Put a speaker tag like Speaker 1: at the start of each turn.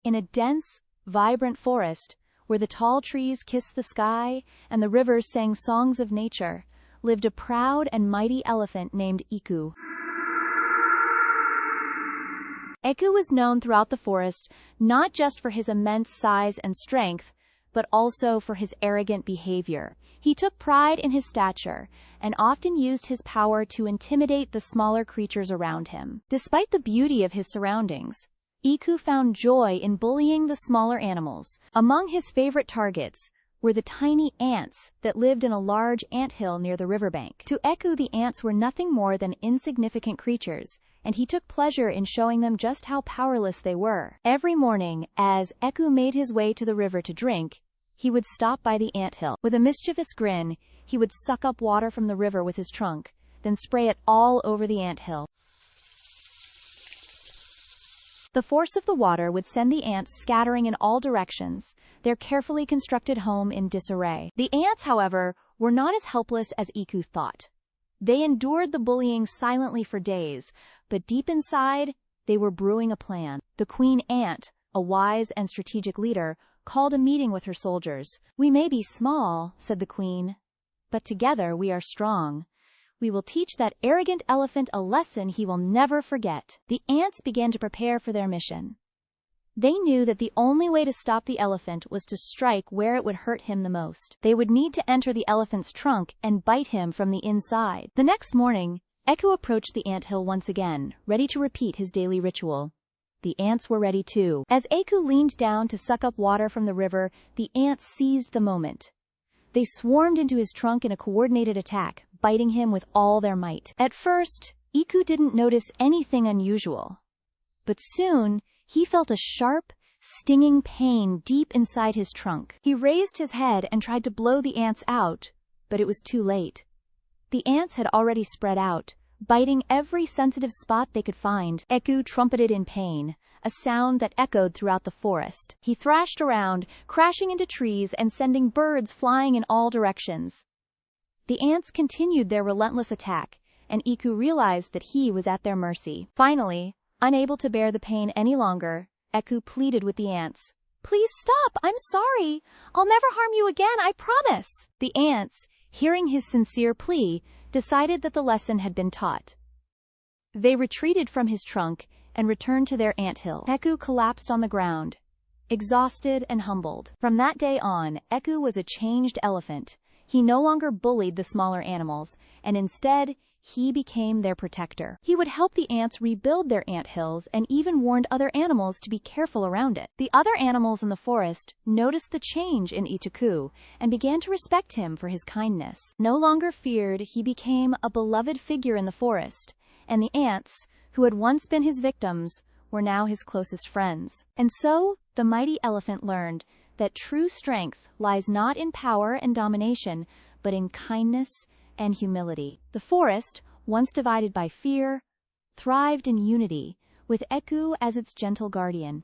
Speaker 1: In a dense, vibrant forest, where the tall trees kissed the sky and the rivers sang songs of nature, lived a proud and mighty elephant named Iku. Eku was known throughout the forest not just for his immense size and strength, but also for his arrogant behavior. He took pride in his stature and often used his power to intimidate the smaller creatures around him. Despite the beauty of his surroundings, Iku found joy in bullying the smaller animals. Among his favorite targets were the tiny ants that lived in a large anthill near the riverbank. To Eku, the ants were nothing more than insignificant creatures, and he took pleasure in showing them just how powerless they were. Every morning, as Eku made his way to the river to drink, he would stop by the anthill. With a mischievous grin, he would suck up water from the river with his trunk, then spray it all over the anthill. The force of the water would send the ants scattering in all directions, their carefully constructed home in disarray. The ants, however, were not as helpless as Iku thought. They endured the bullying silently for days, but deep inside, they were brewing a plan. The queen ant, a wise and strategic leader, called a meeting with her soldiers. "We may be small," said the queen, "but together we are strong. We will teach that arrogant elephant a lesson he will never forget." The ants began to prepare for their mission. They knew that the only way to stop the elephant was to strike where it would hurt him the most. They would need to enter the elephant's trunk and bite him from the inside. The next morning, Eku approached the anthill once again, ready to repeat his daily ritual. The ants were ready too. As Eku leaned down to suck up water from the river, the ants seized the moment. They swarmed into his trunk in a coordinated attack, biting him with all their might. At first, Iku didn't notice anything unusual. But soon, he felt a sharp, stinging pain deep inside his trunk. He raised his head and tried to blow the ants out, but it was too late. The ants had already spread out, biting every sensitive spot they could find. Eku trumpeted in pain, a sound that echoed throughout the forest. He thrashed around, crashing into trees and sending birds flying in all directions. The ants continued their relentless attack, and Iku realized that he was at their mercy. Finally, unable to bear the pain any longer, Eku pleaded with the ants. "Please stop! I'm sorry! I'll never harm you again, I promise!" The ants, hearing his sincere plea, decided that the lesson had been taught. They retreated from his trunk and returned to their anthill. Eku collapsed on the ground, exhausted and humbled. From that day on, Eku was a changed elephant. He no longer bullied the smaller animals, and instead, he became their protector. He would help the ants rebuild their anthills and even warned other animals to be careful around it. The other animals in the forest noticed the change in Ichiku and began to respect him for his kindness. No longer feared, he became a beloved figure in the forest, and the ants, who had once been his victims, were now his closest friends. And so, the mighty elephant learned that true strength lies not in power and domination, but in kindness and humility. The forest, once divided by fear, thrived in unity, with Eku as its gentle guardian.